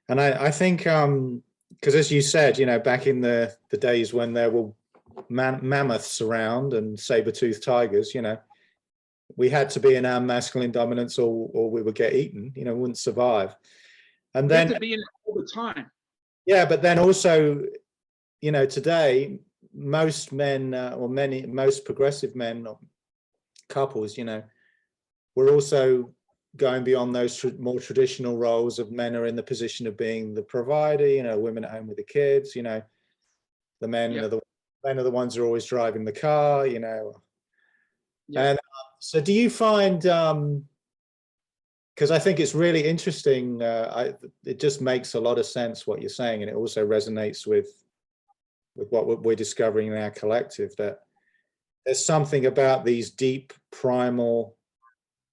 And I think, because as you said, you know, back in the days when there were mammoths around and saber-toothed tigers, you know, we had to be in our masculine dominance or we would get eaten, you know, wouldn't survive. And then, you have to be in it all the time. Yeah, but then also, you know, today, most men most progressive men or couples, you know, we're also going beyond those more traditional roles of men are in the position of being the provider, you know, women at home with the kids, you know, the men are the ones who are always driving the car, you know. And so do you find, because I think it's really interesting, it just makes a lot of sense what you're saying, and it also resonates with what we're discovering in our collective, that there's something about these deep primal,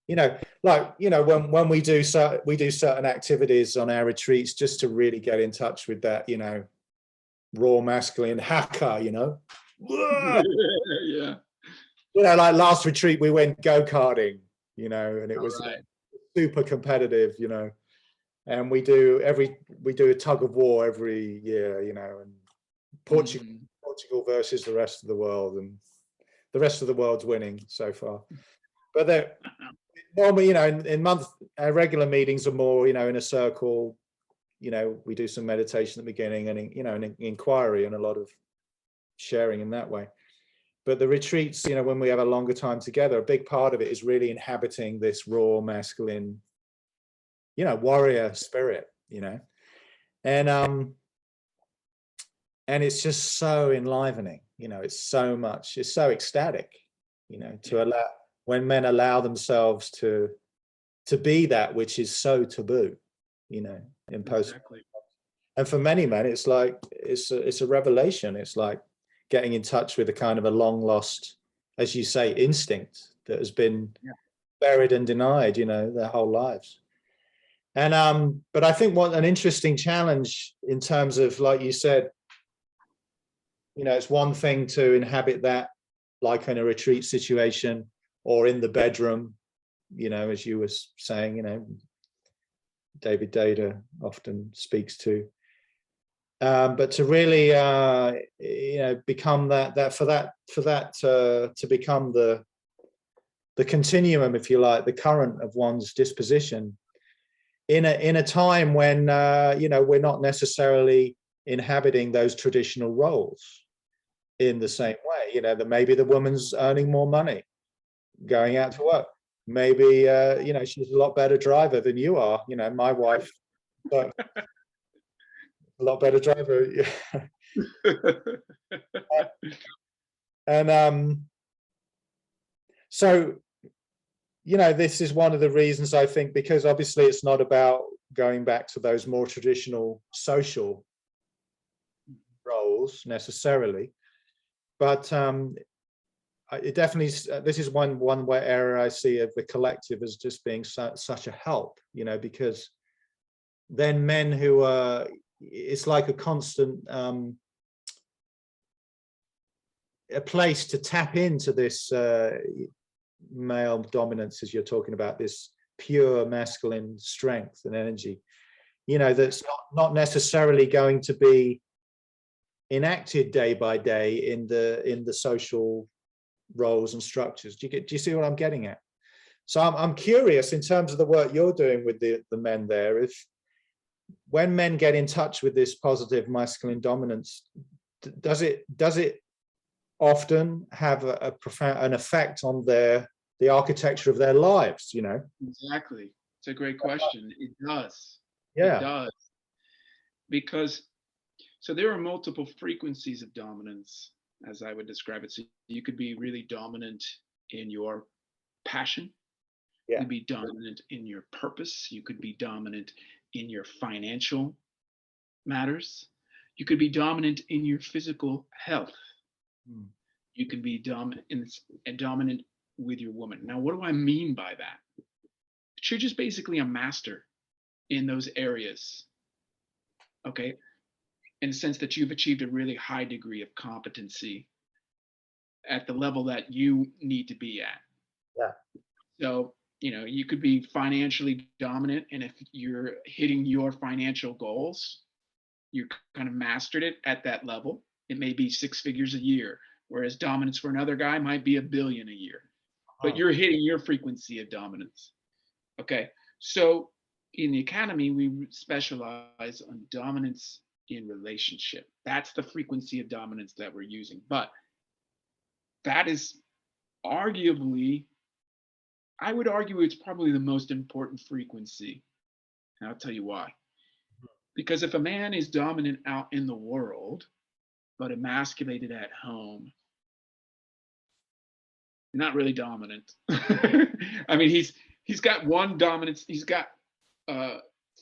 you know, like, you know, when we do certain activities on our retreats just to really get in touch with that, you know, raw masculine hacker, you know. Yeah. You know, like last retreat we went go-karting, you know, and it was super competitive, you know, and we do a tug of war every year, you know, and Portugal versus the rest of the world, and the rest of the world's winning so far. But normally, you know, in our regular meetings are more, you know, in a circle, you know, we do some meditation at the beginning and, you know, an inquiry and a lot of sharing in that way. But the retreats, you know, when we have a longer time together, a big part of it is really inhabiting this raw masculine, you know, warrior spirit, you know, and it's just so enlivening, you know, it's so ecstatic, you know, to allow, when men allow themselves to be that which is so taboo, you know, in post. And for many men, it's like, it's a revelation. It's like getting in touch with a kind of a long lost, as you say, instinct that has been buried and denied, you know, their whole lives. And but I think what an interesting challenge in terms of, like you said, you know, it's one thing to inhabit that, like in a retreat situation or in the bedroom, you know, as you were saying, you know, David Data often speaks to. But to really, you know, become to become the continuum, if you like, the current of one's disposition in a time when, you know, we're not necessarily inhabiting those traditional roles in the same way, you know, that maybe the woman's earning more money, going out to work. Maybe, you know, she's a lot better driver than you are. You know, my wife, a lot better driver. And so, you know, this is one of the reasons I think, because obviously it's not about going back to those more traditional social roles necessarily, but it definitely, this is one area I see of the collective as just being such a help, you know, because then men who are, it's like a constant a place to tap into this male dominance, as you're talking about, this pure masculine strength and energy, you know, that's not necessarily going to be enacted day by day in the social roles and structures. Do you see what I'm getting at? So I'm curious, in terms of the work you're doing with the men there, if when men get in touch with this positive masculine dominance, does it often have a profound an effect on the architecture of their lives, you know? Exactly. It's a great question. It does. Yeah. It does. Because, so there are multiple frequencies of dominance, as I would describe it. So you could be really dominant in your passion. You could be dominant in your purpose. You could be dominant in your financial matters. You could be dominant in your physical health. You could be dominant with your woman. Now, what do I mean by that? You're just basically a master in those areas, okay? In the sense that you've achieved a really high degree of competency at the level that you need to be at. Yeah. So you could be financially dominant, and if you're hitting your financial goals, you kind of mastered it at that level. It may be 6 figures a year, whereas dominance for another guy might be $1 billion a year. But you're hitting your frequency of dominance. Okay, so in the academy, we specialize on dominance in relationship. That's the frequency of dominance that we're using. But that is arguably, I would argue it's probably the most important frequency. And I'll tell you why. Because if a man is dominant out in the world, but emasculated at home, you're not really dominant. I mean, he's got one dominance, he's got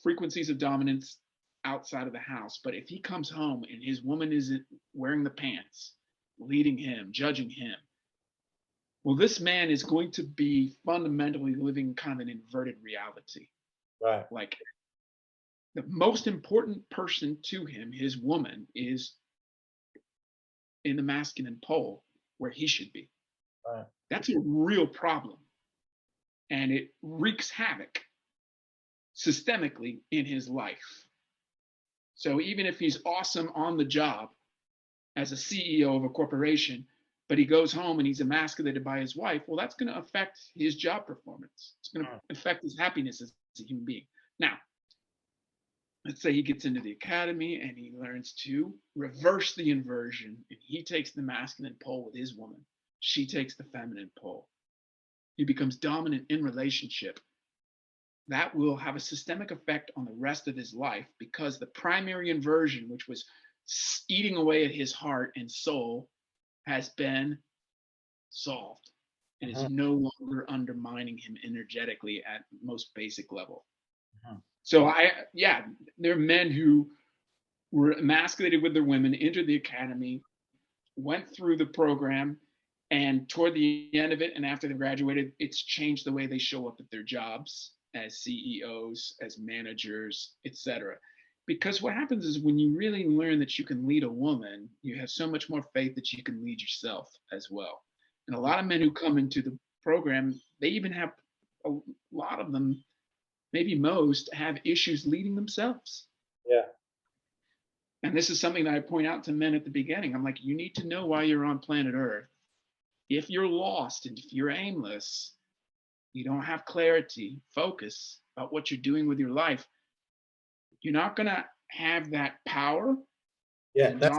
frequencies of dominance outside of the house. But if he comes home and his woman isn't wearing the pants, leading him, judging him, well, this man is going to be fundamentally living kind of an inverted reality. Right. Like the most important person to him, his woman, is in the masculine pole where he should be. Right. That's a real problem. And it wreaks havoc systemically in his life. So even if he's awesome on the job as a CEO of a corporation, but he goes home and he's emasculated by his wife, well, that's going to affect his job performance. It's going to affect his happiness as a human being. Now, let's say he gets into the academy and he learns to reverse the inversion, and he takes the masculine pole with his woman. She takes the feminine pole. He becomes dominant in relationship. That will have a systemic effect on the rest of his life, because the primary inversion, which was eating away at his heart and soul, has been solved and is no longer undermining him energetically at most basic level. So there are men who were emasculated with their women, entered the academy, went through the program, and toward the end of it and after they graduated, it's changed the way they show up at their jobs as CEOs, as managers, etc. Because what happens is when you really learn that you can lead a woman, you have so much more faith that you can lead yourself as well. And a lot of men who come into the program, they even have, a lot of them, maybe most, have issues leading themselves. Yeah. And this is something that I point out to men at the beginning. I'm like, you need to know why you're on planet Earth. If you're lost and if you're aimless, you don't have clarity, focus about what you're doing with your life, you're not going to have that power. Yeah, that's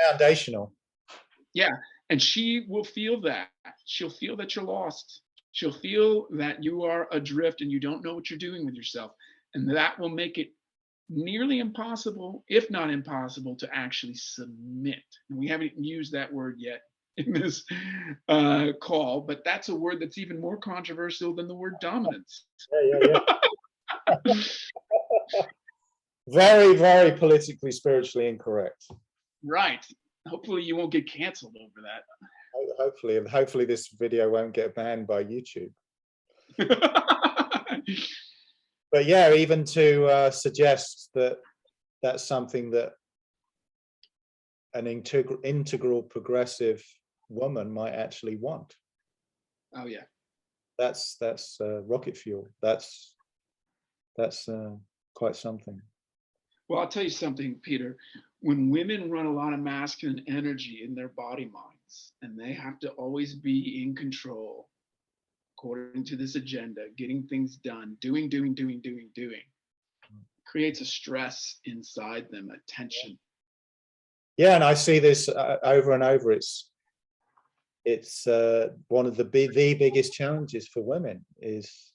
foundational. Yeah, and she will feel that. She'll feel that you're lost. She'll feel that you are adrift and you don't know what you're doing with yourself. And that will make it nearly impossible, if not impossible, to actually submit. And we haven't used that word yet in this call, but that's a word that's even more controversial than the word dominance. Yeah. Very, very politically, spiritually incorrect. Right. Hopefully you won't get canceled over that. Hopefully this video won't get banned by YouTube. But yeah, even to suggest that that's something that an integral progressive woman might actually want. Oh yeah. That's rocket fuel. That's quite something. Well, I'll tell you something, Peter. When women run a lot of masculine energy in their body minds, and they have to always be in control, according to this agenda, getting things done, doing, creates a stress inside them, a tension. Yeah, and I see this over and over. It's one of the biggest challenges for women is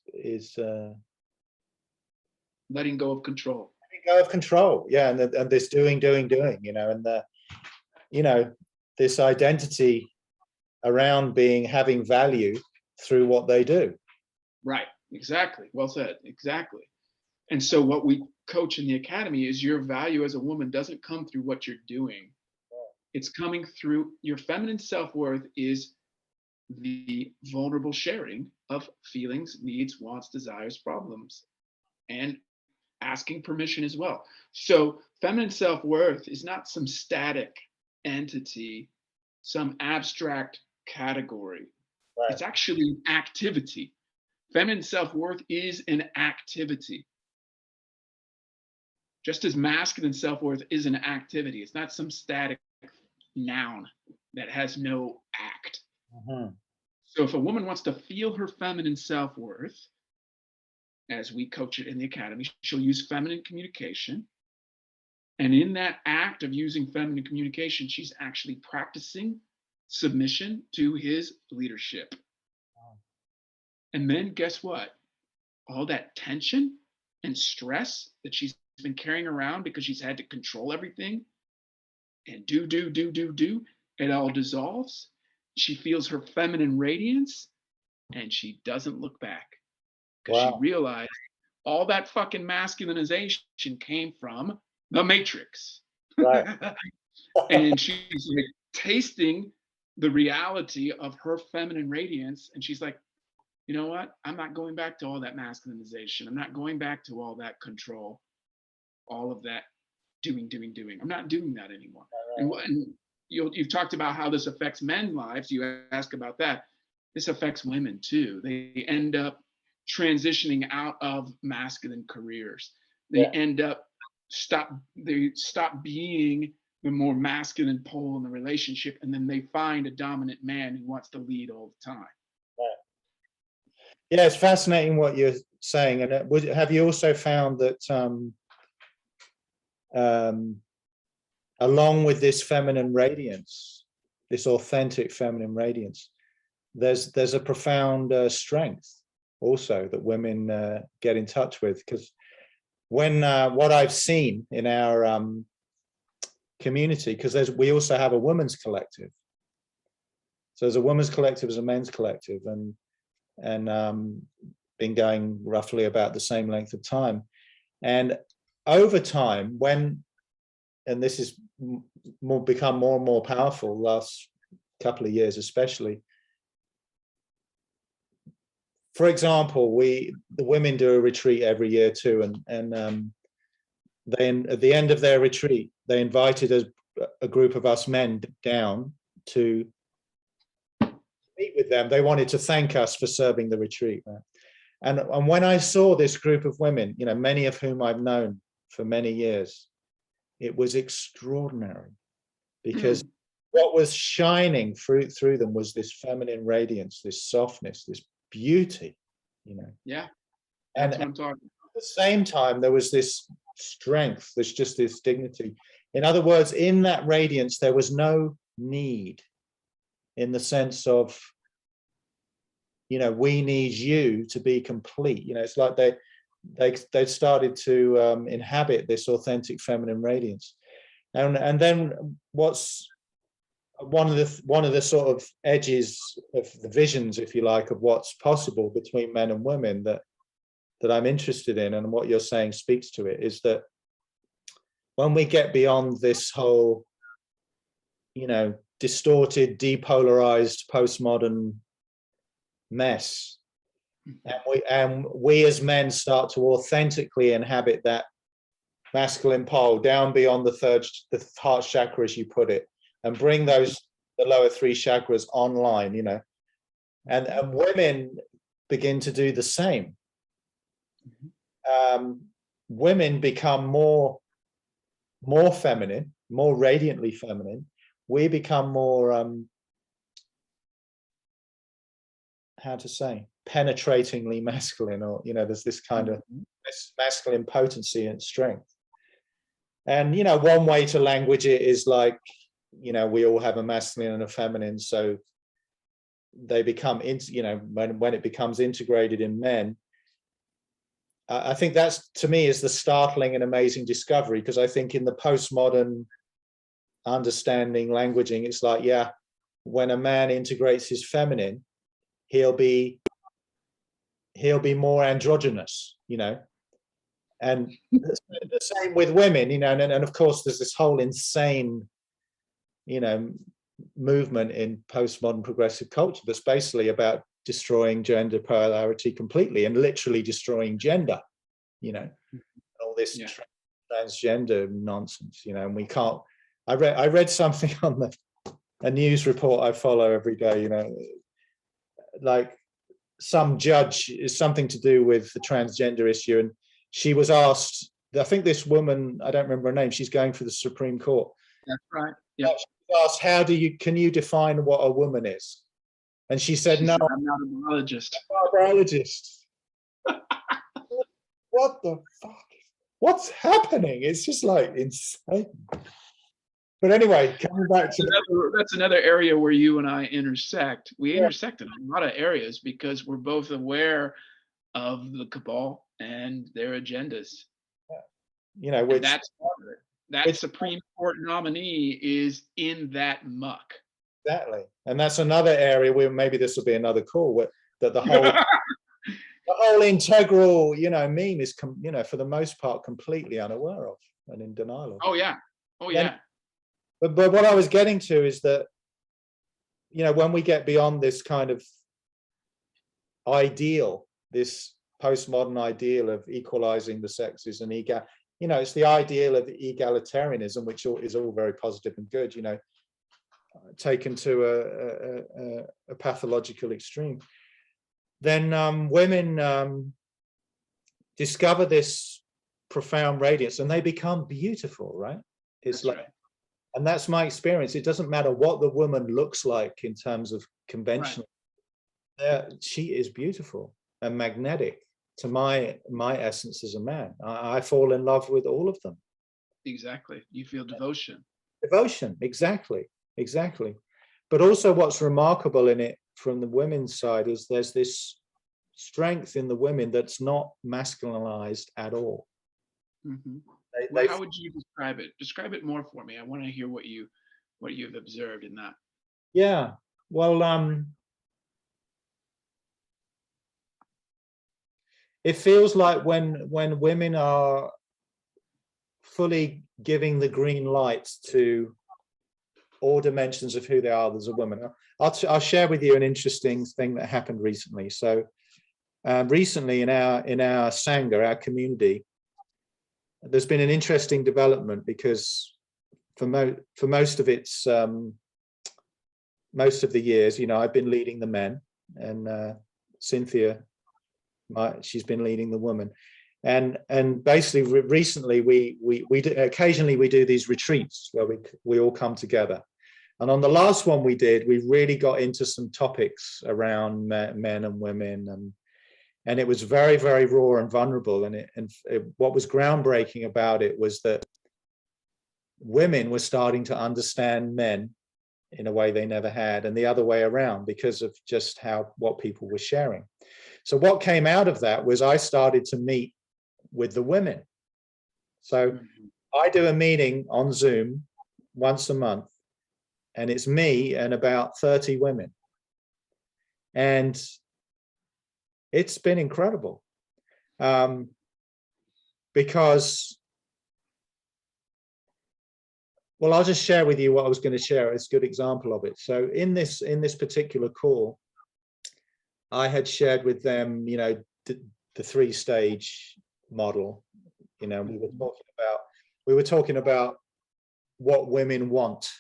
letting go of control. Go of control, yeah, and this doing, and this identity around having value through what they do. Right, exactly. Well said, exactly. And so what we coach in the academy is your value as a woman doesn't come through what you're doing. It's coming through your feminine self-worth is the vulnerable sharing of feelings, needs, wants, desires, problems, and asking permission as well. So feminine self-worth is not some static entity, some abstract category. Right. It's actually an activity. Feminine self-worth is an activity. Just as masculine self-worth is an activity. It's not some static noun that has no act. So if a woman wants to feel her feminine self-worth, as we coach it in the academy, she'll use feminine communication. And in that act of using feminine communication, she's actually practicing submission to his leadership. And then guess what? All that tension and stress that she's been carrying around because she's had to control everything and do, it all dissolves. She feels her feminine radiance and she doesn't look back because she realized all that fucking masculinization came from the Matrix. Right. And she's like tasting the reality of her feminine radiance. And she's like, you know what? I'm not going back to all that masculinization. I'm not going back to all that control, all of that doing. I'm not doing that anymore. And you've talked about how this affects men's lives. You ask about that. This affects women too. They end up transitioning out of masculine careers. They end up stop being the more masculine pole in the relationship, and then they find a dominant man who wants to lead all the time. Yeah, it's fascinating what you're saying. And have you also found that along with this feminine radiance, this authentic feminine radiance, there's a profound strength also that women get in touch with? Because when what I've seen in our community, because we also have a women's collective, so there's a women's collective, there's a men's collective, and been going roughly about the same length of time. And over time, and this is become more and more powerful last couple of years especially. For example, the women do a retreat every year too, and then at the end of their retreat, they invited a group of us men down to meet with them. They wanted to thank us for serving the retreat. And when I saw this group of women, you know, many of whom I've known for many years, it was extraordinary, because what was shining through them was this feminine radiance, this softness, this beauty, you know. Yeah, that's what I'm talking about. At the same time, there was this strength, there's just this dignity. In other words, in that radiance, there was no need, in the sense of, you know, we need you to be complete. You know, it's like they started to inhabit this authentic feminine radiance. And then what's one of the sort of edges of the visions, if you like, of what's possible between men and women that I'm interested in, and what you're saying speaks to it, is that when we get beyond this whole, you know, distorted, depolarized, postmodern mess, and we as men start to authentically inhabit that masculine pole down beyond the heart chakra, as you put it, and bring the lower three chakras online, you know, and women begin to do the same. Women become more feminine, more radiantly feminine. We become more how to say, penetratingly masculine, or, you know, there's this kind of masculine potency and strength. And, you know, one way to language it is like, you know, we all have a masculine and a feminine, so they become, you know, when it becomes integrated in men. I think that's, to me, is the startling and amazing discovery, because I think in the postmodern understanding, languaging, it's like, yeah, when a man integrates his feminine, he'll be more androgynous, you know. And the same with women, you know, and of course there's this whole insane, you know, movement in postmodern progressive culture that's basically about destroying gender polarity completely, and literally destroying gender, you know, all this transgender nonsense, you know. And we can't, I read something on a news report I follow every day, you know, like some judge, is something to do with the transgender issue, and she was asked, I think this woman, I don't remember her name, she's going for the Supreme Court. That's right. Yeah. She was asked, can you define what a woman is? And she said, no, I'm not a biologist. I'm not a biologist. What the fuck? What's happening? It's just like insane. But anyway, coming back to that's another area where you and I intersect. We intersect in a lot of areas because we're both aware of the cabal and their agendas. You know, which that's that Supreme Court nominee is in that muck. Exactly, and that's another area where maybe this will be another call where that the whole integral, you know, meme is, you know, for the most part completely unaware of and in denial of. Oh yeah, oh yeah. But what I was getting to is that, you know, when we get beyond this kind of ideal, this postmodern ideal of equalizing the sexes and you know, it's the ideal of egalitarianism, which is all very positive and good, you know, taken to a pathological extreme. Then women discover this profound radiance and they become beautiful, right? It's that's like, right. And that's my experience. It doesn't matter what the woman looks like in terms of conventional. Right. She is beautiful and magnetic to my essence as a man. I fall in love with all of them. Exactly. You feel devotion. Devotion, exactly. But also what's remarkable in it from the women's side is there's this strength in the women that's not masculinized at all. Mm-hmm. How would you describe it? Describe it more for me. I want to hear what you've observed in that. Yeah. Well, it feels like when women are fully giving the green light to all dimensions of who they are as a woman. I'll share with you an interesting thing that happened recently. So recently in our Sangha, our community, there's been an interesting development because for most of its most of the years, you know, I've been leading the men, and Cynthia, she's been leading the women, and basically recently we occasionally we do these retreats where we all come together, and on the last one we did, we really got into some topics around men and women, and it was very, very raw and vulnerable. And what was groundbreaking about it was that women were starting to understand men in a way they never had, and the other way around, because of just what people were sharing. So what came out of that was I started to meet with the women. So I do a meeting on Zoom once a month, and it's me and about 30 women. And it's been incredible because, well, I'll just share with you what I was going to share. It's a good example of it. So in this particular call, I had shared with them, you know, the 3-stage model. You know, we were talking about what women want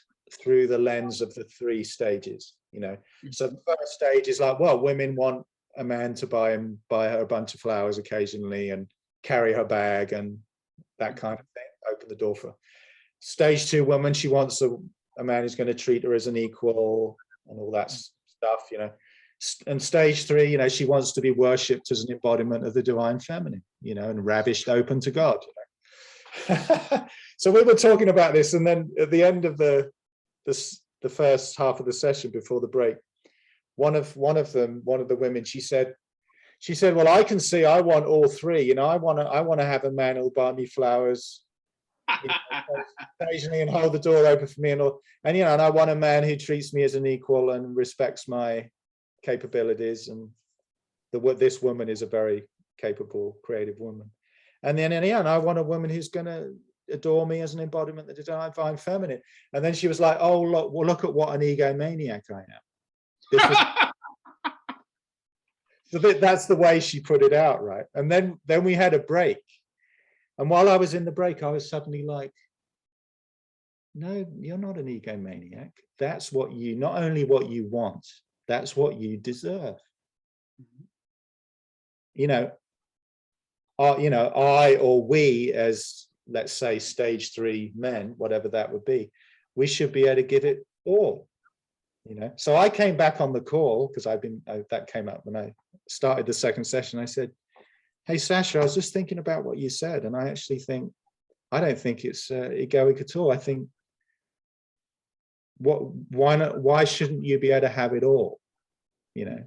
through the lens of the 3 stages. You know, so the first stage is like, well, women want a man to buy her a bunch of flowers occasionally and carry her bag and that kind of thing, open the door for her. Stage 2 woman, she wants a man who's going to treat her as an equal and all that stuff, you know. And stage 3, you know, she wants to be worshipped as an embodiment of the divine feminine, you know, and ravished open to God, you know. So we were talking about this, and then at the end of the first half of the session before the break, one of the women, she said, well, I can see I want all 3, you know, I want to have a man who'll buy me flowers, you know, occasionally, and hold the door open for me, and you know, and I want a man who treats me as an equal and respects my capabilities, and this woman is a very capable, creative woman. And then and I want a woman who's going to adore me as an embodiment of the divine feminine. And then she was like, oh, look at what an egomaniac I am. So that's the way she put it out, right? And then we had a break, and while I was in the break, I was suddenly like, no, you're not an egomaniac. That's what not only what you want, that's what you deserve. you know, I or we as, let's say, stage 3 men, whatever that would be, we should be able to give it all, you know. So I came back on the call because that came up when I started the second session. I said, hey, Sasha, I was just thinking about what you said, and I actually think, I don't think it's egoic at all. I think, why shouldn't you be able to have it all, you know?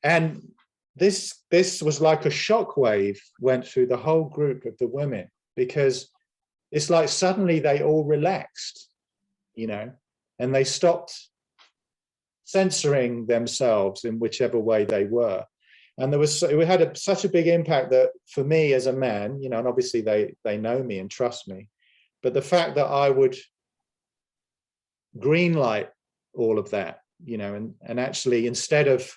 And this was like a shockwave went through the whole group of the women, because it's like suddenly they all relaxed, you know, and they stopped censoring themselves in whichever way they were. And it had such a big impact that for me as a man, you know, and obviously they know me and trust me, but the fact that I would green light all of that, you know, and actually, instead of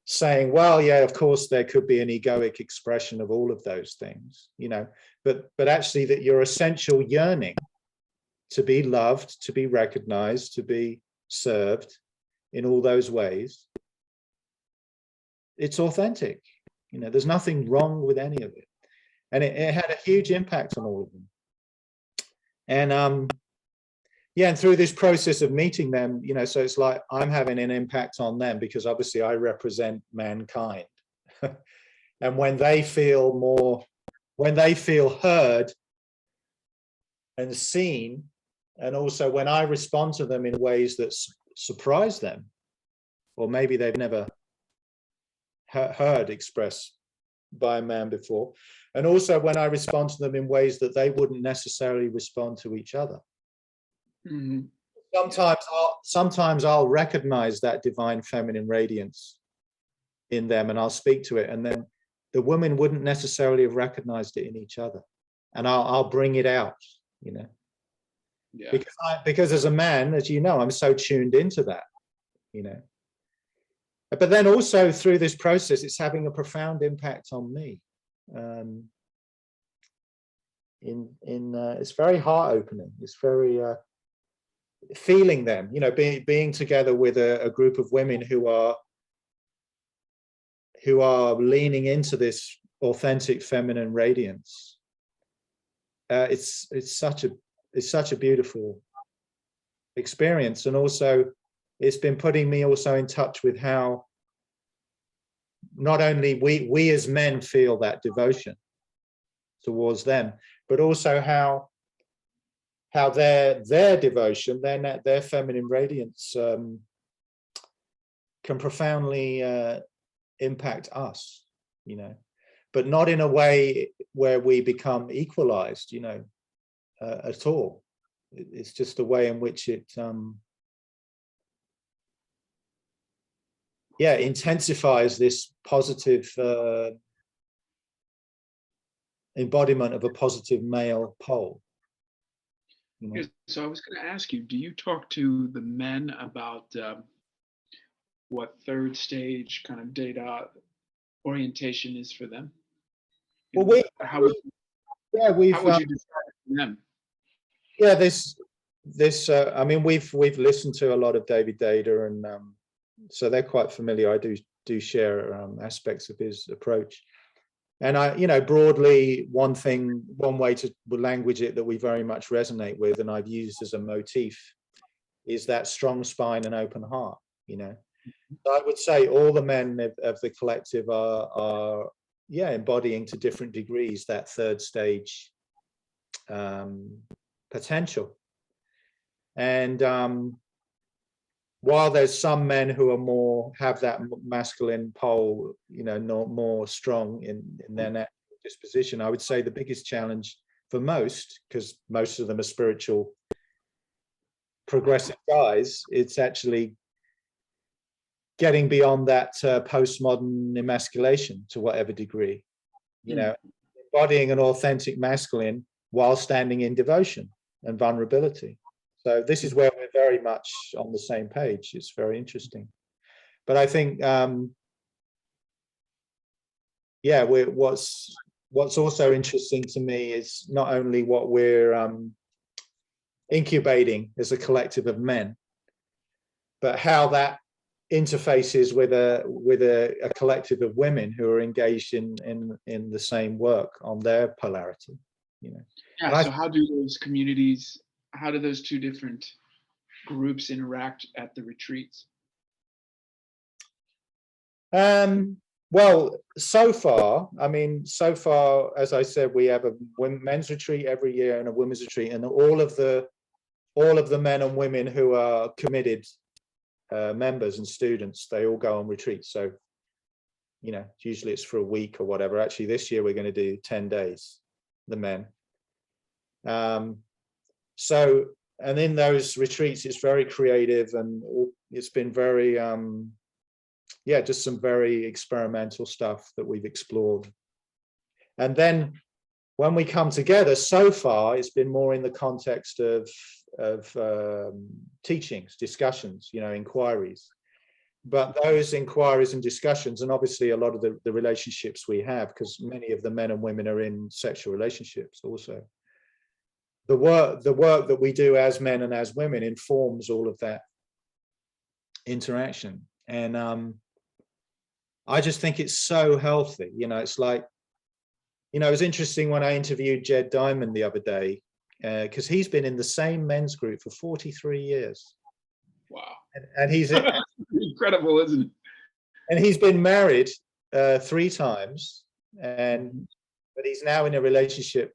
saying, well, yeah, of course there could be an egoic expression of all of those things, you know, but actually that your essential yearning to be loved, to be recognized, to be served in all those ways, it's authentic, you know, there's nothing wrong with any of it. And it had a huge impact on all of them. And yeah, and through this process of meeting them, you know, so it's like I'm having an impact on them, because obviously I represent mankind. And when they feel heard and seen, and also when I respond to them in ways that surprise them, or maybe they've never heard expressed by a man before, and also when I respond to them in ways that they wouldn't necessarily respond to each other. Mm-hmm. Sometimes I'll recognize that divine feminine radiance in them, and I'll speak to it, and then the women wouldn't necessarily have recognized it in each other, and I'll bring it out, you know. Yeah. Because as a man, as you know, I'm so tuned into that, you know. But then also through this process, it's having a profound impact on me. It's very heart opening. It's very feeling them, you know, being together with a group of women who are leaning into this authentic feminine radiance. It's such a beautiful experience, and also it's been putting me also in touch with how not only we as men feel that devotion towards them, but also how their devotion, their feminine radiance can profoundly impact us, you know, but not in a way where we become equalized, you know, at all. It's just a way in which it intensifies this positive embodiment of a positive male pole. You know? So I was going to ask you, do you talk to the men about what third stage kind of data orientation is for them? Well, how would you describe it to them? Yeah, I mean, we've listened to a lot of David Data, and so they're quite familiar. I do share aspects of his approach. And I, you know, broadly, one way to language it that we very much resonate with, and I've used as a motif, is that strong spine and open heart, you know. So I would say all the men of the collective are embodying to different degrees that third stage potential. And while there's some men who are have that masculine pole, you know, more strong in their natural disposition, I would say the biggest challenge for most, because most of them are spiritual, progressive guys, it's actually getting beyond that postmodern emasculation to whatever degree, you know, embodying an authentic masculine while standing in devotion and vulnerability. So this is where we're very much on the same page. It's very interesting. But I think, what's also interesting to me is not only what we're incubating as a collective of men, but how that interfaces with a collective of women who are engaged in the same work on their polarity, you know. Yeah. So how do those communities, how do those two different groups interact at the retreats? Well, so far, as I said, we have a men's retreat every year and a women's retreat, and all of the men and women who are committed members and students, they all go on retreats. So, you know, usually it's for a week or whatever. Actually, this year we're going to do 10 days, the men. So, and in those retreats, it's very creative, and it's been very, yeah, just some very experimental stuff that we've explored. And then when we come together, so far, it's been more in the context of teachings, discussions, you know, inquiries. But those inquiries and discussions, and obviously a lot of the relationships we have, because many of the men and women are in sexual relationships also. The work that we do as men and as women informs all of that interaction. And I just think it's so healthy. You know, it's like, you know, it was interesting when I interviewed Jed Diamond the other day, because he's been in the same men's group for 43 years. Wow. And he's incredible, isn't it? And he's been married 3 times, but he's now in a relationship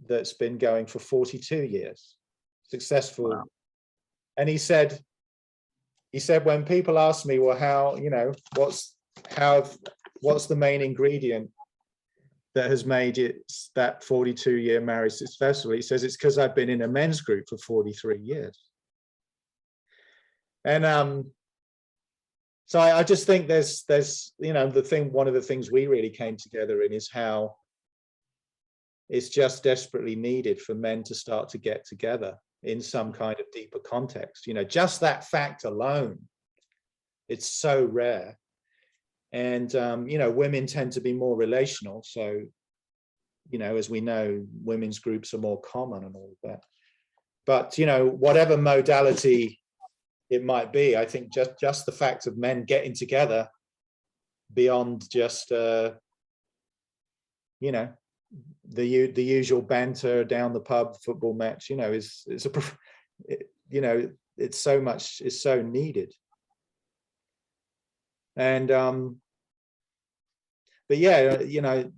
that's been going for 42 years, successful. Wow. And he said when people ask me, well, how, you know, what's the main ingredient that has made it that 42-year marriage successful, he says it's because I've been in a men's group for 43 years. And so I just think there's you know, one of the things we really came together in is how it's just desperately needed for men to start to get together in some kind of deeper context. You know, just that fact alone, it's so rare. And you know, women tend to be more relational, so, you know, as we know, women's groups are more common and all of that. But, you know, whatever modality it might be, I think just the fact of men getting together beyond just you know, the usual banter down the pub football match, you know, you know, it's so needed. And but yeah, you know,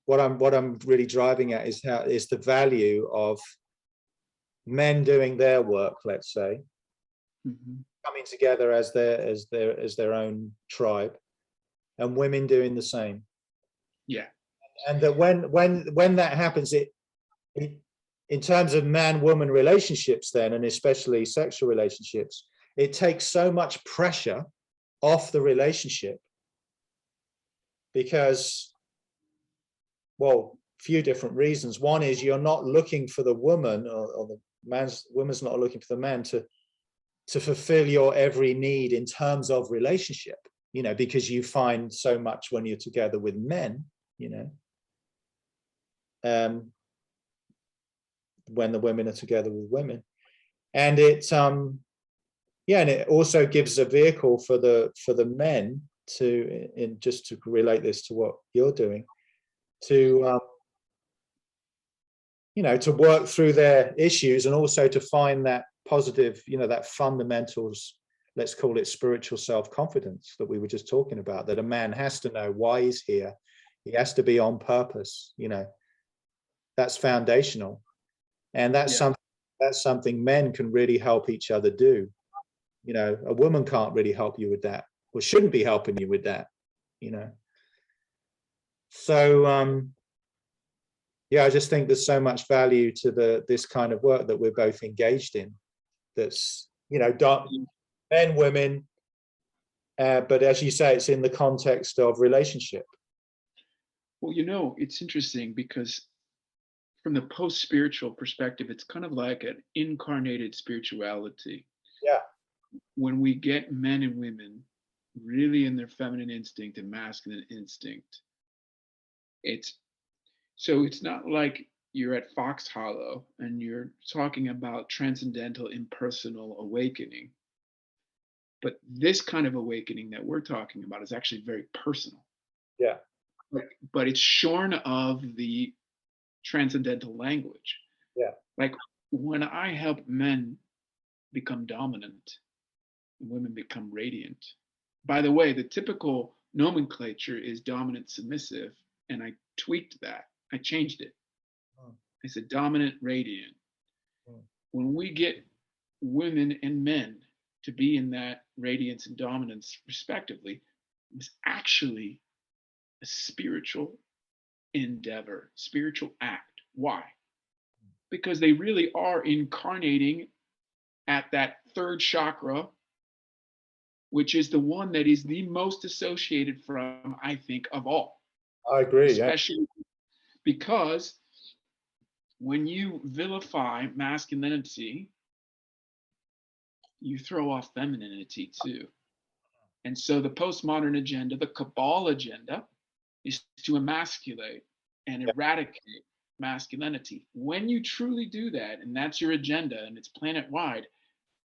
what I'm really driving at is the value of men doing their work, let's say, coming together as their own tribe, and women doing the same. Yeah. And that when that happens, it in terms of man-woman relationships then, and especially sexual relationships, it takes so much pressure off the relationship, because, well, a few different reasons. One is you're not looking for the woman, or the woman's not looking for the man to fulfill your every need in terms of relationship, you know, because you find so much when you're together with men, you know, when the women are together with women. And it yeah, and it also gives a vehicle for the men to, just to relate this to what you're doing, to you know, to work through their issues, and also to find that positive, you know, that fundamentals, let's call it spiritual self-confidence that we were just talking about, that a man has to know why he's here. He has to be on purpose, you know, that's foundational. And that's something men can really help each other do. You know, a woman can't really help you with that, or shouldn't be helping you with that, you know. So yeah, I just think there's so much value to this kind of work that we're both engaged in, that's, you know, men, women, but as you say, it's in the context of relationship. Well, you know, it's interesting because from the post-spiritual perspective, it's kind of like an incarnated spirituality. Yeah. When we get men and women really in their feminine instinct and masculine instinct, it's not like you're at Fox Hollow and you're talking about transcendental impersonal awakening. But this kind of awakening that we're talking about is actually very personal. Yeah. But it's shorn of the transcendental language. Yeah. Like when I help men become dominant, women become radiant. By the way, the typical nomenclature is dominant submissive, and I tweaked that. I changed it. I said dominant radiant. When we get women and men to be in that radiance and dominance respectively, it's actually a spiritual endeavor, spiritual act. Why? Because they really are incarnating at that third chakra, which is the one that is the most associated from, I think, of all. I agree. Especially because when you vilify masculinity, you throw off femininity too. And so the postmodern agenda, the cabal agenda, is to emasculate and eradicate masculinity. When you truly do that, and that's your agenda, and it's planet-wide,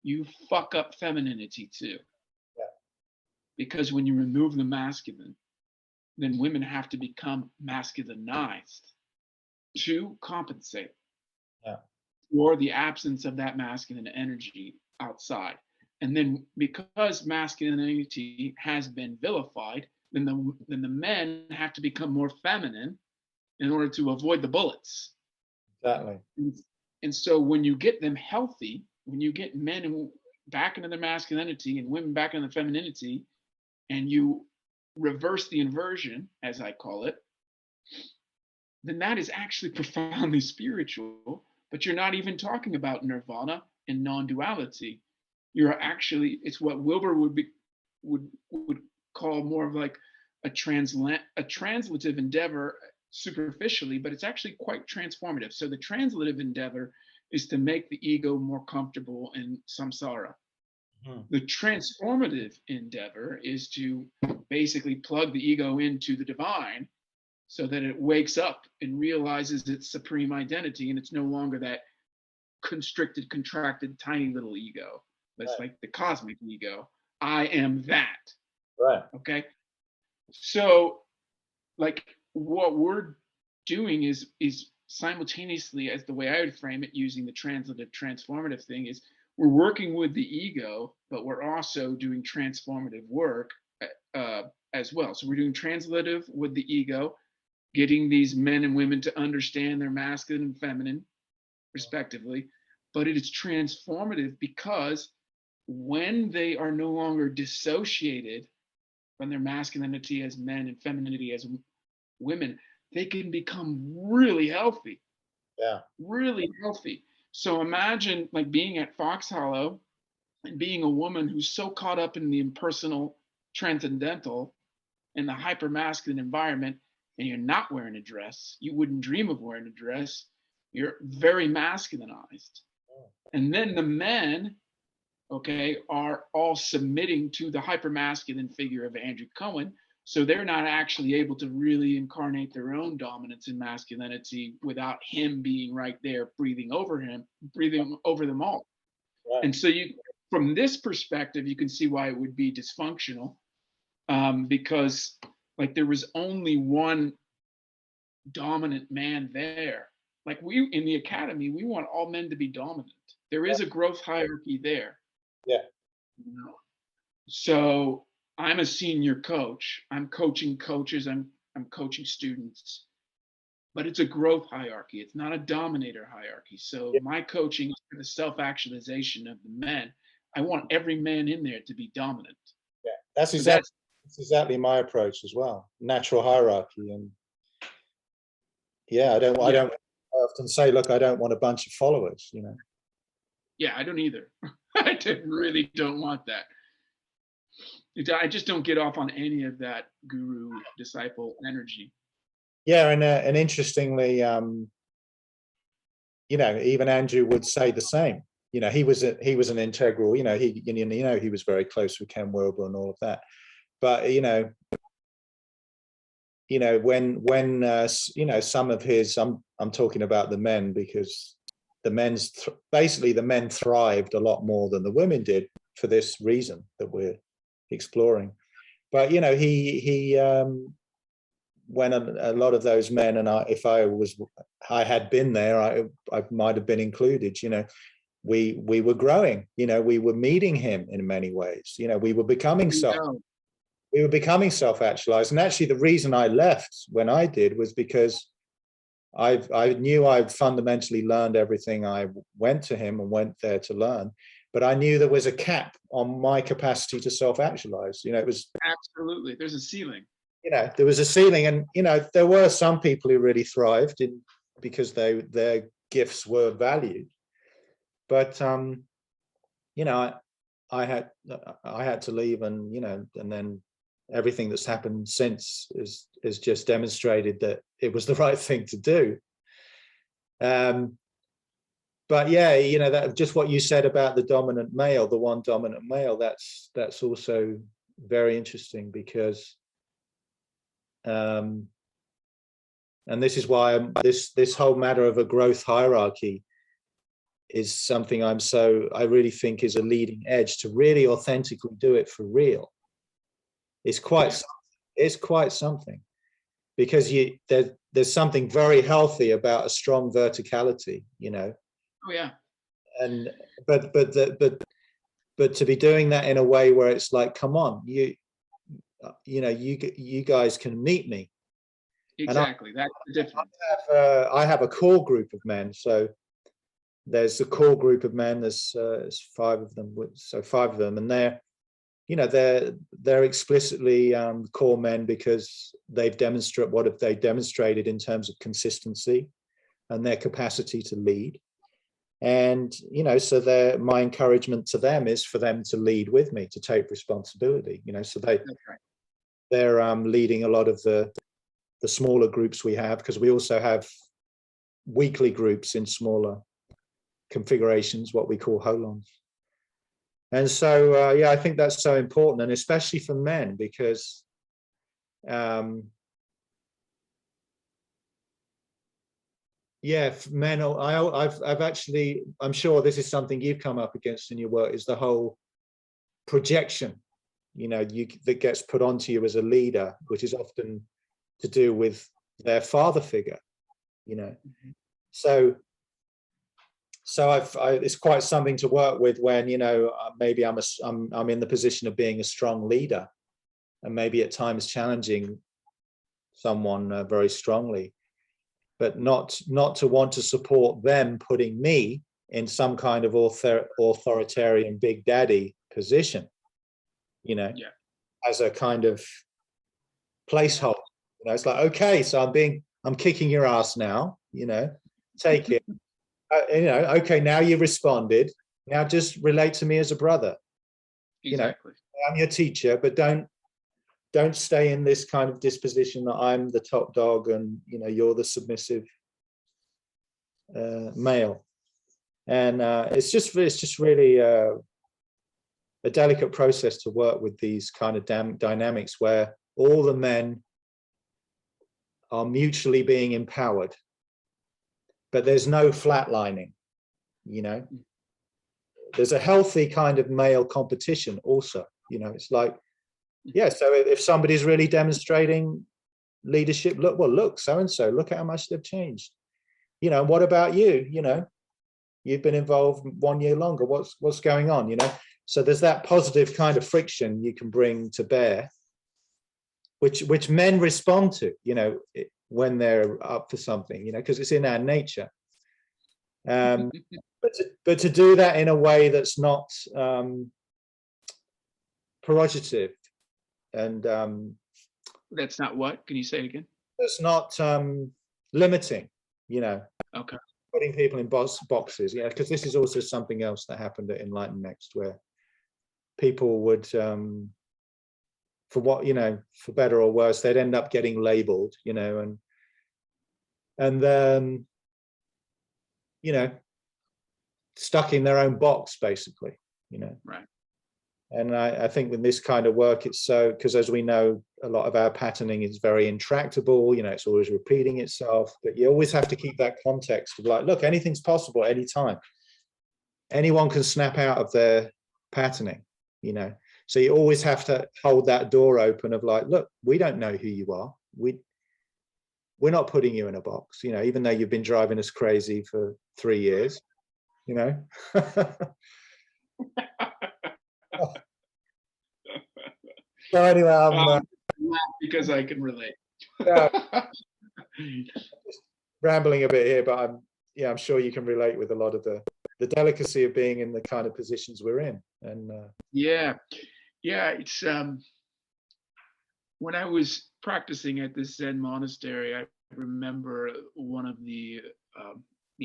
you fuck up femininity too. Yeah. Because when you remove the masculine, then women have to become masculinized to compensate for the absence of that masculine energy outside. And then because masculinity has been vilified, then the men have to become more feminine in order to avoid the bullets. Exactly. And so when you get them healthy, when you get men back into their masculinity and women back into their femininity, and you reverse the inversion, as I call it, then that is actually profoundly spiritual. But you're not even talking about nirvana and non-duality. You're actually, it's what Wilber would call more of like a translative endeavor superficially, but it's actually quite transformative. So the translative endeavor is to make the ego more comfortable in samsara. The transformative endeavor is to basically plug the ego into the divine so that it wakes up and realizes its supreme identity, and it's no longer that constricted, contracted, tiny little ego. But it's like the cosmic ego. I am that. Right. Okay. So, like, what we're doing is simultaneously, as the way I would frame it, using the translative, transformative thing, is we're working with the ego, but we're also doing transformative work as well. So we're doing translative with the ego, getting these men and women to understand their masculine and feminine, respectively. But it is transformative because when they are no longer dissociated from their masculinity as men and femininity as women, they can become really healthy. Yeah. Really healthy. So imagine like being at Fox Hollow and being a woman who's so caught up in the impersonal, transcendental, and the hyper-masculine environment, and you're not wearing a dress. You wouldn't dream of wearing a dress. You're very masculinized. And then the men, okay, are all submitting to the hyper-masculine figure of Andrew Cohen. So they're not actually able to really incarnate their own dominance and masculinity without him being right there, breathing over them all. Right. And so from this perspective, you can see why it would be dysfunctional, because like there was only one dominant man there. Like we in the academy, we want all men to be dominant. There is a growth hierarchy there. Yeah. So I'm a senior coach. I'm coaching coaches. I'm coaching students. But it's a growth hierarchy. It's not a dominator hierarchy. So my coaching is for the self-actualization of the men. I want every man in there to be dominant. Yeah, that's exactly my approach as well. Natural hierarchy. And I often say, look, I don't want a bunch of followers, you know. Yeah, I don't either. I really don't want that. I just don't get off on any of that guru disciple energy. Yeah, and interestingly, you know, even Andrew would say the same. You know, he was an integral. You know, he was very close with Ken Wilber and all of that. But you know, when you know, some of his, I'm talking about the men, because the men thrived a lot more than the women did for this reason that we're exploring. But you know, when a lot of those men, and if I had been there, I might have been included. You know, we were growing. You know, we were meeting him in many ways. You know, we were becoming self-actualized. And actually, the reason I left when I did was because I knew I'd fundamentally learned everything I went to him and went there to learn. But I knew there was a cap on my capacity to self-actualize. You know, it was absolutely, there's a ceiling. You know, there was a ceiling, and you know, there were some people who really thrived because their gifts were valued. But you know, I had to leave, and you know, and then everything that's happened since is just demonstrated that it was the right thing to do. But yeah, you know, that just what you said about the dominant male, the one dominant male, that's also very interesting, because and this is why this whole matter of a growth hierarchy is something I really think is a leading edge to really authentically do it for real. It's quite something, because there's something very healthy about a strong verticality, you know. Oh yeah. And but to be doing that in a way where it's like, come on, you know, you guys can meet me. Exactly, that's the difference. I have a core group of men. So there's a core group of men. There's 5 of them. So 5 of them, and they're, you know, they're explicitly core men because they've demonstrated in terms of consistency and their capacity to lead. And you know, so my encouragement to them is for them to lead with me, to take responsibility. You know, so they're leading a lot of the smaller groups we have, because we also have weekly groups in smaller configurations, what we call holons. And so yeah, I think that's so important, and especially for men, because yeah, men, I've actually, I'm sure this is something you've come up against in your work, is the whole projection, you know, that gets put onto you as a leader, which is often to do with their father figure, you know. So it's quite something to work with when, you know, maybe I'm in the position of being a strong leader, and maybe at times challenging someone very strongly, but not to want to support them putting me in some kind of authoritarian big daddy position, you know, as a kind of placeholder. You know, it's like, okay, so I'm kicking your ass now, you know, take it. You know, okay, now you responded. Now just relate to me as a brother. Exactly. You know, I'm your teacher, but don't stay in this kind of disposition that I'm the top dog and, you know, you're the submissive male. And it's just really a delicate process to work with these kind of dynamics where all the men are mutually being empowered, but there's no flatlining, you know. There's a healthy kind of male competition also, you know. It's like, yeah, so if somebody's really demonstrating leadership, look, so-and-so, look at how much they've changed. You know, what about you? You know, you've been involved 1 year longer. What's going on, you know? So there's that positive kind of friction you can bring to bear, which men respond to, you know, when they're up for something, you know, because it's in our nature. But to do that in a way that's not prerogative, and that's not what? Can you say it again? That's not limiting, you know. Okay. Putting people in boxes, yeah, because this is also something else that happened at Enlighten Next, where people would, for what, you know, for better or worse, they'd end up getting labeled, you know, and then, you know, stuck in their own box, basically, you know. Right. And I think with this kind of work, it's so, because as we know, a lot of our patterning is very intractable, you know, it's always repeating itself, but you always have to keep that context of like, look, anything's possible at any time. Anyone can snap out of their patterning, you know. So you always have to hold that door open of like, look, we don't know who you are. We're not putting you in a box, you know, even though you've been driving us crazy for 3 years, you know. So anyway, I'm because I can relate. yeah, just rambling a bit here, but I'm sure you can relate with a lot of the delicacy of being in the kind of positions we're in. And yeah, it's when I was practicing at this Zen monastery, I remember one of the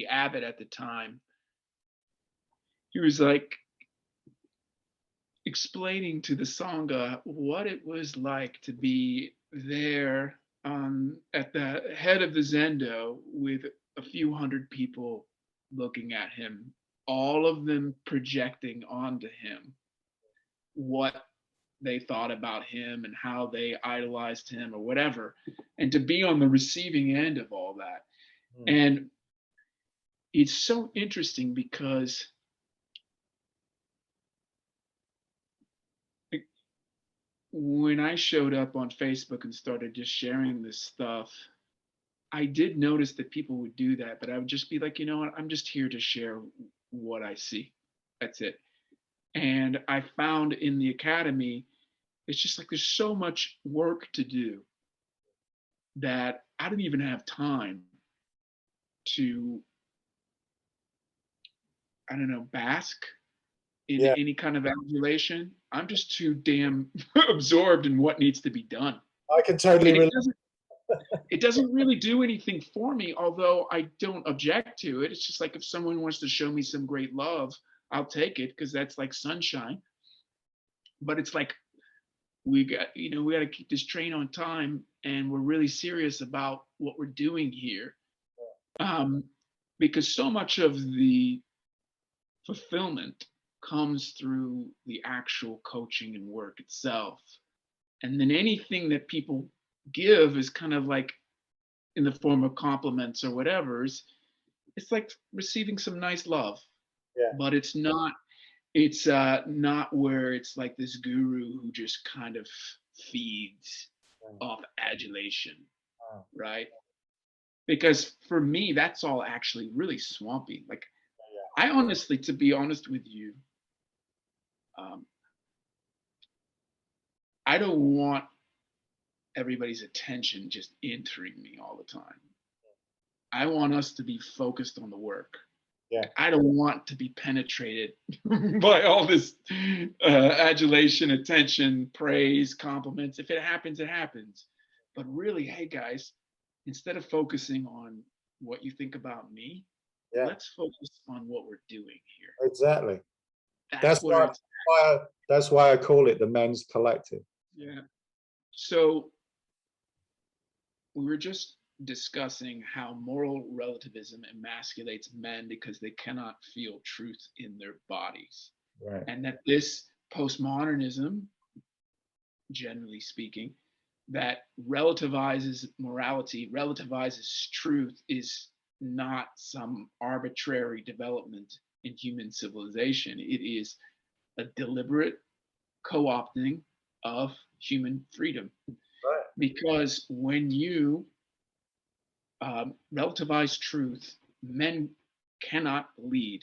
abbot at the time. He was like explaining to the sangha what it was like to be there at the head of the zendo with a few hundred people looking at him, all of them projecting onto him what they thought about him and how they idolized him or whatever, and to be on the receiving end of all that. And it's so interesting because when I showed up on Facebook and started just sharing this stuff, I did notice that people would do that, but I would just be like, you know what, I'm just here to share what I see. That's it. And I found in the academy, it's just like there's so much work to do that I don't even have time to, I don't know, bask in any kind of adulation. I'm just too damn absorbed in what needs to be done. I can totally relate. It doesn't really do anything for me, although I don't object to it. It's just like if someone wants to show me some great love, I'll take it because that's like sunshine. But it's like we got to keep this train on time, and we're really serious about what we're doing here, because so much of the fulfillment comes through the actual coaching and work itself. And then anything that people give is kind of like in the form of compliments or whatever. It's like receiving some nice love, but it's not where it's like this guru who just kind of feeds off adulation, right? Because for me, that's all actually really swampy. Like, I honestly, to be honest with you, I don't want everybody's attention just entering me all the time. I want us to be focused on the work. I don't want to be penetrated by all this adulation, attention, praise, compliments. If it happens, it happens. But really, hey guys, instead of focusing on what you think about me, let's focus on what we're doing here. Exactly. That's why I call it the men's collective. Yeah. So we were just discussing how moral relativism emasculates men because they cannot feel truth in their bodies. Right. And that this postmodernism, generally speaking, that relativizes morality, relativizes truth, is not some arbitrary development in human civilization. It is a deliberate co-opting of human freedom. Right. Because when you relativize truth, men cannot lead.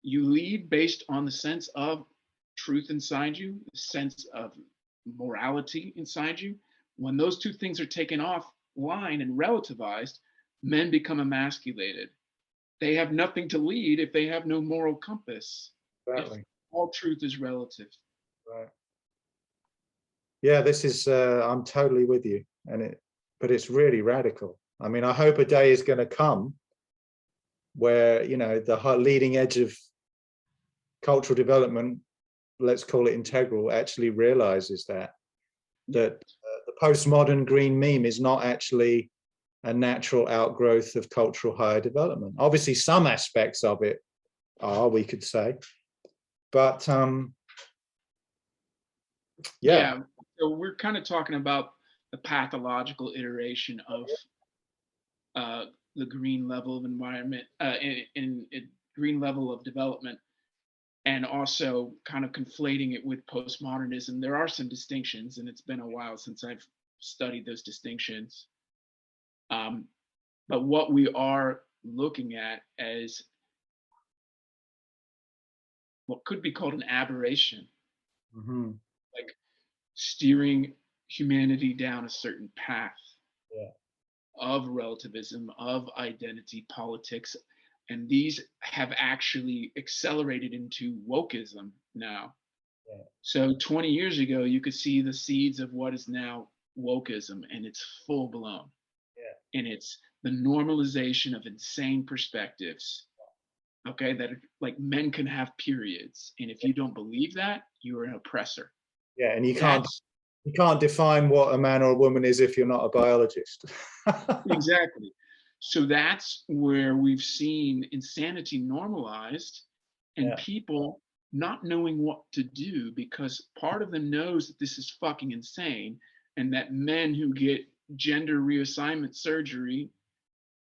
You lead based on the sense of truth inside you, the sense of morality inside you. When those two things are taken offline and relativized, men become emasculated. They have nothing to lead if they have no moral compass. Exactly. If all truth is relative. Right. Yeah, this is I'm totally with you, but it's really radical. I mean, I hope a day is going to come where, you know, the leading edge of cultural development, let's call it integral, actually realizes that the postmodern green meme is not actually a natural outgrowth of cultural higher development. Obviously, some aspects of it are, we could say, but So we're kind of talking about the pathological iteration of the green level of environment, in green level of development. and also kind of conflating it with postmodernism. There are some distinctions, and it's been a while since I've studied those distinctions. But what we are looking at as what could be called an aberration, like steering humanity down a certain path of relativism, of identity politics. And these have actually accelerated into wokeism now. So 20 years ago, you could see the seeds of what is now wokeism, and it's full blown. And it's the normalization of insane perspectives. Okay, that like men can have periods, and if you don't believe that, you're an oppressor. Yeah, and you can't define what a man or a woman is if you're not a biologist. Exactly. So that's where we've seen insanity normalized, and people not knowing what to do, because part of them knows that this is fucking insane, and that men who get gender reassignment surgery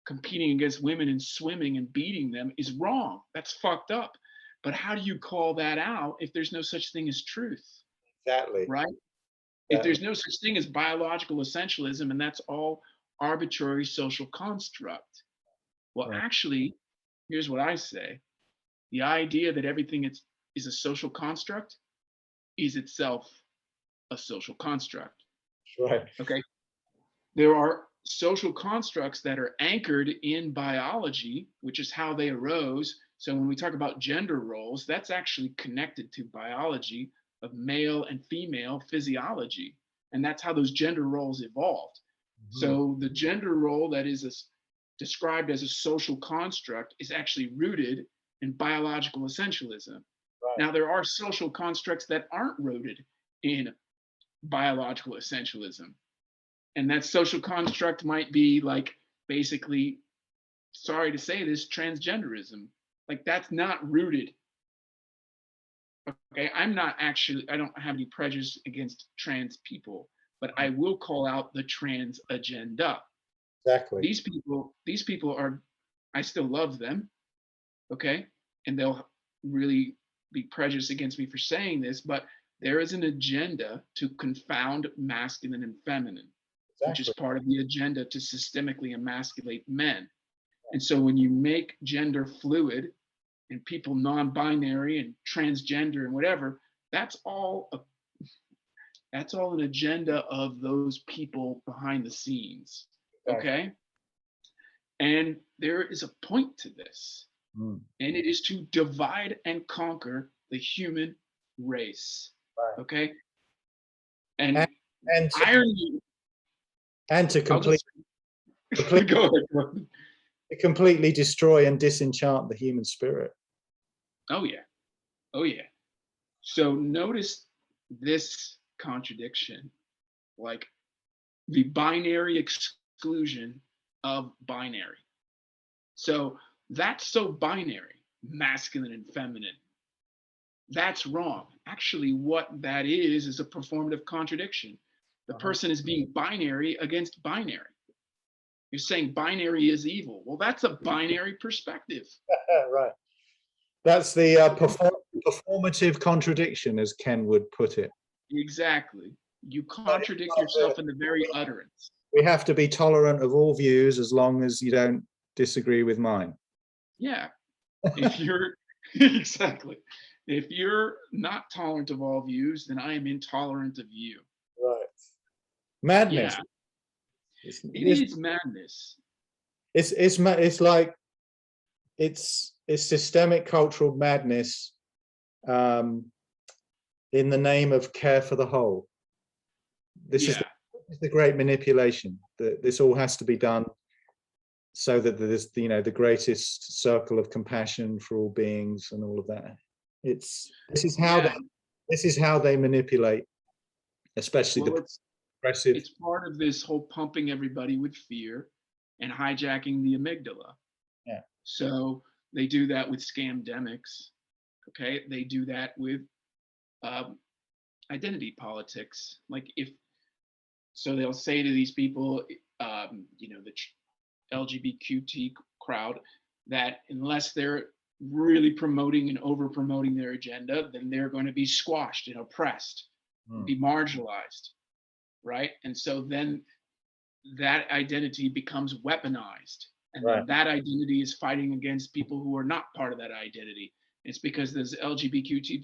competing against women in swimming and beating them is wrong. That's fucked up. But how do you call that out if there's no such thing as truth? Exactly. Right? If there's no such thing as biological essentialism, and that's all arbitrary social construct. Well, actually, here's what I say. The idea that everything is a social construct is itself a social construct. Right. Okay. There are social constructs that are anchored in biology, which is how they arose. So when we talk about gender roles, that's actually connected to biology of male and female physiology. And that's how those gender roles evolved. So the gender role that is described as a social construct is actually rooted in biological essentialism. Now, there are social constructs that aren't rooted in biological essentialism. And that social construct might be like, basically, sorry to say this, transgenderism. Like, that's not rooted. Okay, I don't have any prejudice against trans people, but I will call out the trans agenda. Exactly. These people are, I still love them, okay? And they'll really be prejudiced against me for saying this, but there is an agenda to confound masculine and feminine, which is part of the agenda to systemically emasculate men. And so when you make gender fluid and people non-binary and transgender and whatever, that's all an agenda of those people behind the scenes. Okay? And there is a point to this, and it is to divide and conquer the human race. Okay? And irony. And to completely destroy and disenchant the human spirit. Oh yeah. Oh yeah. So notice this contradiction, like the binary exclusion of binary. So that's so binary, masculine and feminine. That's wrong. Actually, what that is a performative contradiction. The person is being binary against binary. You're saying binary is evil. Well, that's a binary perspective. Right. That's the performative contradiction, as Ken would put it. Exactly. You contradict yourself in the very utterance. We have to be tolerant of all views as long as you don't disagree with mine. Yeah. If you're exactly. If you're not tolerant of all views, then I am intolerant of you. Right. Madness. Yeah. It is madness. It's systemic cultural madness in the name of care for the whole. This is the great manipulation. This all has to be done so that there's the greatest circle of compassion for all beings and all of that. This is how they manipulate, especially the progressive. It's part of this whole pumping everybody with fear and hijacking the amygdala. Yeah. So they do that with scamdemics. Okay, they do that with identity politics. Like so they'll say to these people, the LGBTQ crowd, that unless they're really promoting and over promoting their agenda, then they're going to be squashed and oppressed, be marginalized, right? And so then that identity becomes weaponized. And then that identity is fighting against people who are not part of that identity. It's because those LGBTQ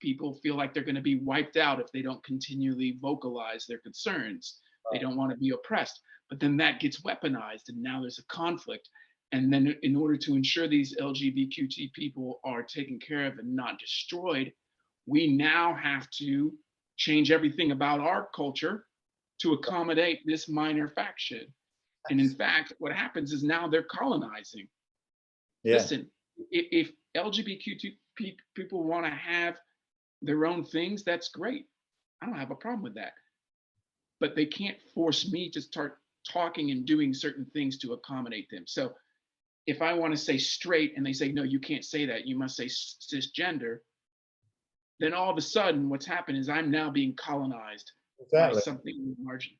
people feel like they're going to be wiped out if they don't continually vocalize their concerns. They don't want to be oppressed. But then that gets weaponized, and now there's a conflict. And then in order to ensure these LGBTQ people are taken care of and not destroyed, we now have to change everything about our culture to accommodate this minor faction. And in fact, what happens is now they're colonizing. Yeah. Listen, if LGBTQ people want to have their own things, that's great. I don't have a problem with that. But they can't force me to start talking and doing certain things to accommodate them. So if I want to say straight and they say, no, you can't say that, you must say cisgender, then all of a sudden what's happened is I'm now being colonized by something in the margin,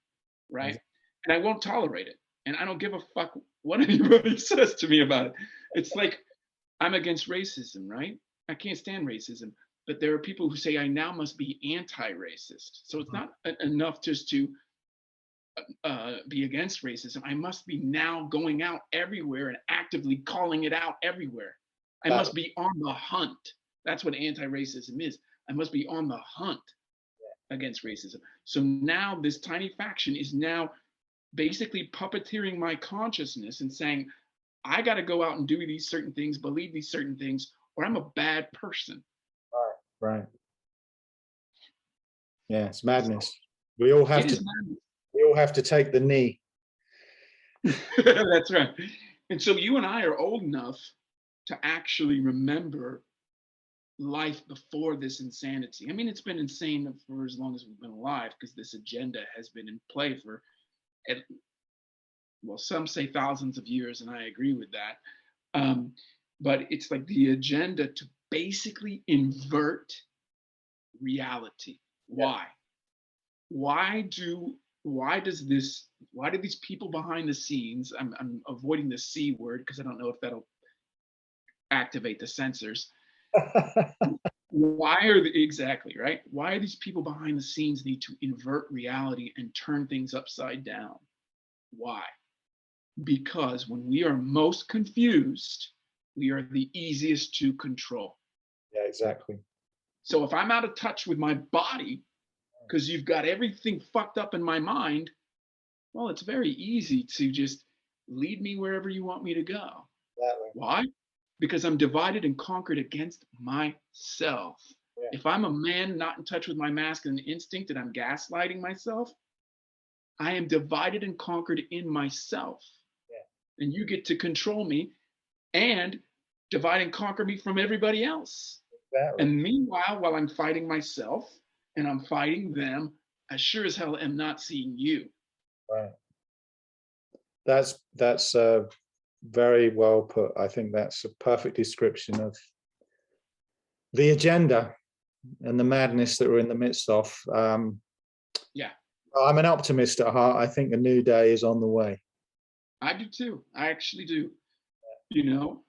right? And I won't tolerate it. And I don't give a fuck what anybody says to me about it. It's like, I'm against racism, right? I can't stand racism. But there are people who say I now must be anti-racist. So it's not enough just to be against racism. I must be now going out everywhere and actively calling it out everywhere. I must be on the hunt. That's what anti-racism is. I must be on the hunt against racism. So now this tiny faction is now basically puppeteering my consciousness and saying, I got to go out and do these certain things, believe these certain things, or I'm a bad person. Right. Yeah, it's madness. We all have to take the knee. That's right. And so you and I are old enough to actually remember life before this insanity. I mean, it's been insane for as long as we've been alive because this agenda has been in play for, well, some say thousands of years, and I agree with that. But it's like the agenda to basically invert reality. Why? Why do these people behind the scenes, I'm avoiding the C word because I don't know if that'll activate the censors. Why are exactly right? Why are these people behind the scenes need to invert reality and turn things upside down? Why? Because when we are most confused, we are the easiest to control. Yeah, exactly. So if I'm out of touch with my body, because you've got everything fucked up in my mind, well, it's very easy to just lead me wherever you want me to go. Exactly. Why? Because I'm divided and conquered against myself. Yeah. If I'm a man not in touch with my masculine instinct and I'm gaslighting myself, I am divided and conquered in myself. Yeah. And you get to control me and divide and conquer me from everybody else. Exactly. And meanwhile, while I'm fighting myself and I'm fighting them, I sure as hell am not seeing you. Right. That's very well put. I think that's a perfect description of the agenda and the madness that we're in the midst of. Yeah. I'm an optimist at heart. I think a new day is on the way. I do too. I actually do. You know,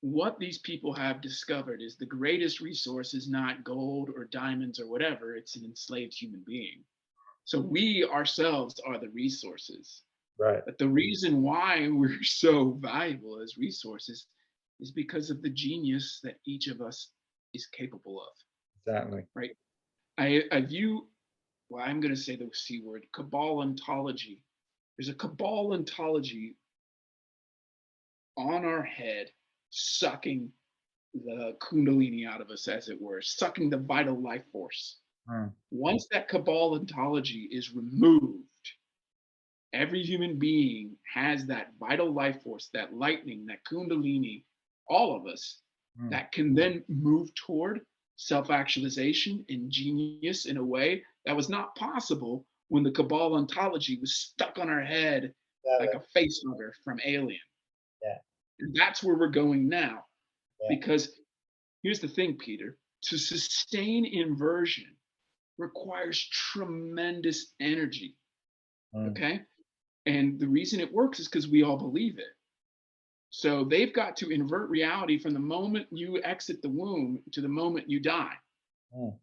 what these people have discovered is the greatest resource is not gold or diamonds or whatever. It's an enslaved human being. So we ourselves are the resources. Right. But the reason why we're so valuable as resources is because of the genius that each of us is capable of. Exactly. Right. I view, well, I'm going to say the C word, cabal ontology. There's a cabal ontology on our head, sucking the kundalini out of us, as it were, sucking the vital life force. Once that cabal ontology is removed, every human being has that vital life force, that lightning, that kundalini, all of us, that can then move toward self-actualization and genius in a way that was not possible when the cabal ontology was stuck on our head like a face hugger from Alien. Yeah. And that's where we're going now. Yeah. Because here's the thing, Peter, to sustain inversion requires tremendous energy. Okay? And the reason it works is because we all believe it. So they've got to invert reality from the moment you exit the womb to the moment you die.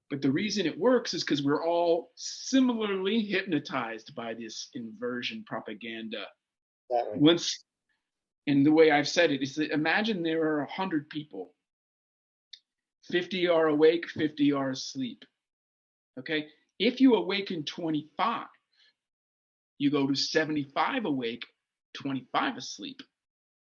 But the reason it works is because we're all similarly hypnotized by this inversion propaganda. Once, and the way I've said it is that imagine there are 100 people. 50 are awake, 50 are asleep. Okay? If you awaken 25, you go to 75 awake, 25 asleep.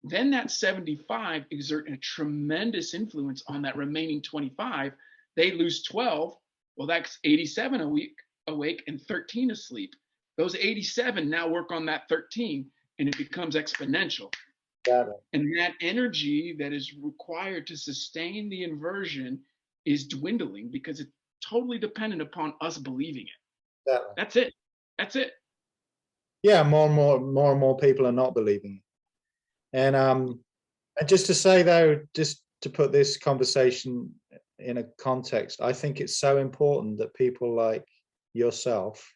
Then that 75 exert a tremendous influence on that remaining 25. They lose 12. Well, that's 87 awake and 13 asleep. Those 87 now work on that 13, and it becomes exponential. And that energy that is required to sustain the inversion is dwindling because it's totally dependent upon us believing it. That's it. That's it. Yeah, more and more people are not believing it. And just to say, though, just to put this conversation in a context, I think it's so important that people like yourself,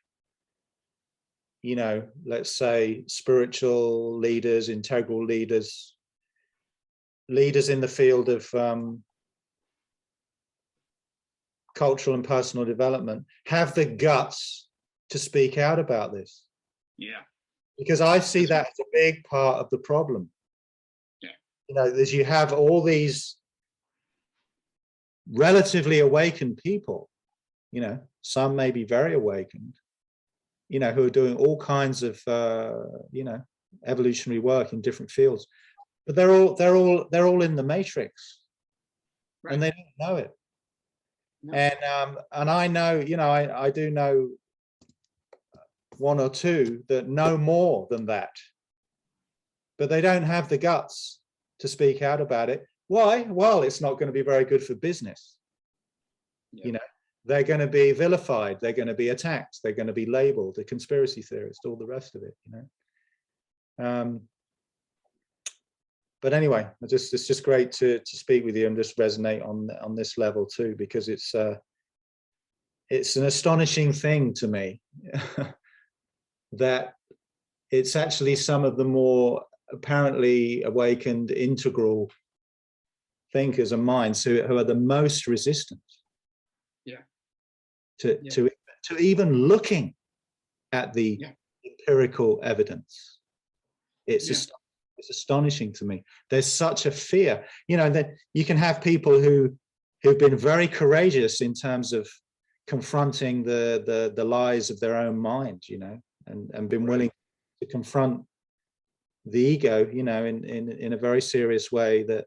you know, let's say spiritual leaders, integral leaders, leaders in the field of cultural and personal development, have the guts to speak out about this. Yeah. Because I see that as a big part of the problem. Yeah. You know, as you have all these relatively awakened people, you know, some may be very awakened, you know, who are doing all kinds of, you know, evolutionary work in different fields, but they're all in the matrix, right. And they don't know it. No. And I know, you know, I do know one or two that know more than that, but they don't have the guts to speak out about it. Why? Well, it's not going to be very good for business. Yeah. You know, they're going to be vilified, they're going to be attacked, they're going to be labeled a conspiracy theorist, all the rest of it, you know. But anyway, it's just great to speak with you and just resonate on this level too, because it's an astonishing thing to me that it's actually some of the more apparently awakened integral thinkers and minds who are the most resistant to even looking at the empirical evidence. It's astonishing to me. There's such a fear, you know, that you can have people who've been very courageous in terms of confronting the lies of their own mind, you know, and been willing to confront the ego, you know, in a very serious way, that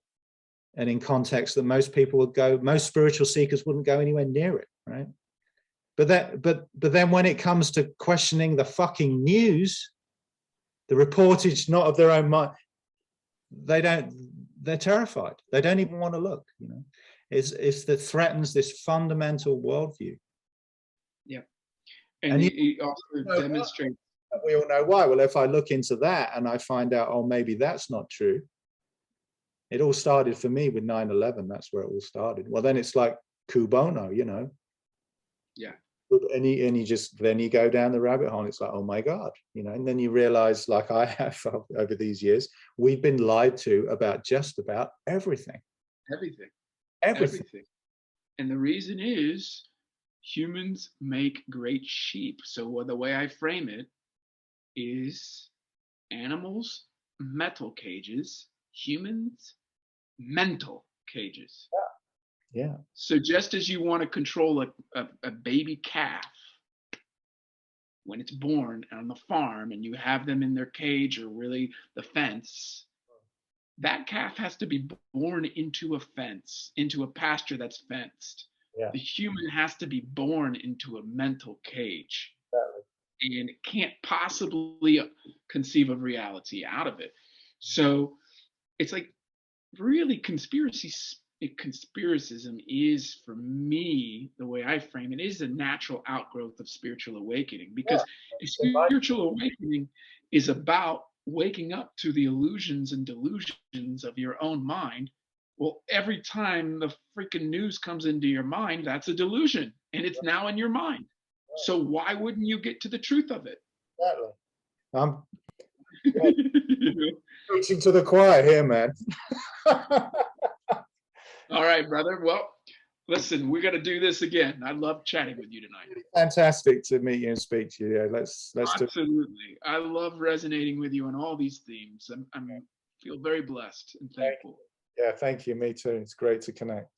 and in context that most people would go, most spiritual seekers wouldn't go anywhere near it, right? But then when it comes to questioning the fucking news, the reportage not of their own mind, they're terrified. They don't even want to look, you know. It's that threatens this fundamental worldview. Yeah. And it also demonstrates. We all know why. Well, if I look into that and I find out, oh, maybe that's not true. It all started for me with 9/11. That's where it all started. Well, then it's like Kubono, you know. Yeah. And then you go down the rabbit hole. And it's like, oh my God, you know. And then you realize, like I have over these years, we've been lied to about just about everything. Everything. And the reason is humans make great sheep. So the way I frame it is animals, metal cages, humans, mental cages. Yeah. So just as you want to control a baby calf when it's born on the farm and you have them in their cage or really the fence, that calf has to be born into a fence, into a pasture that's fenced. Yeah. The human has to be born into a mental cage. Exactly. And it can't possibly conceive of reality out of it. So it's like really conspiracism is, for me, the way I frame it, is a natural outgrowth of spiritual awakening, because a spiritual awakening is about waking up to the illusions and delusions of your own mind. Well, every time the freaking news comes into your mind, that's a delusion, and it's now in your mind. So why wouldn't you get to the truth of it? Exactly. You know? Preaching to the choir here, man. All right, brother. Well, listen, we're gonna do this again. I love chatting with you tonight. Fantastic to meet you and speak to you. Yeah, let's do it. Absolutely. I love resonating with you on all these themes. I'm feel very blessed and thankful. Yeah, thank you. Me too. It's great to connect.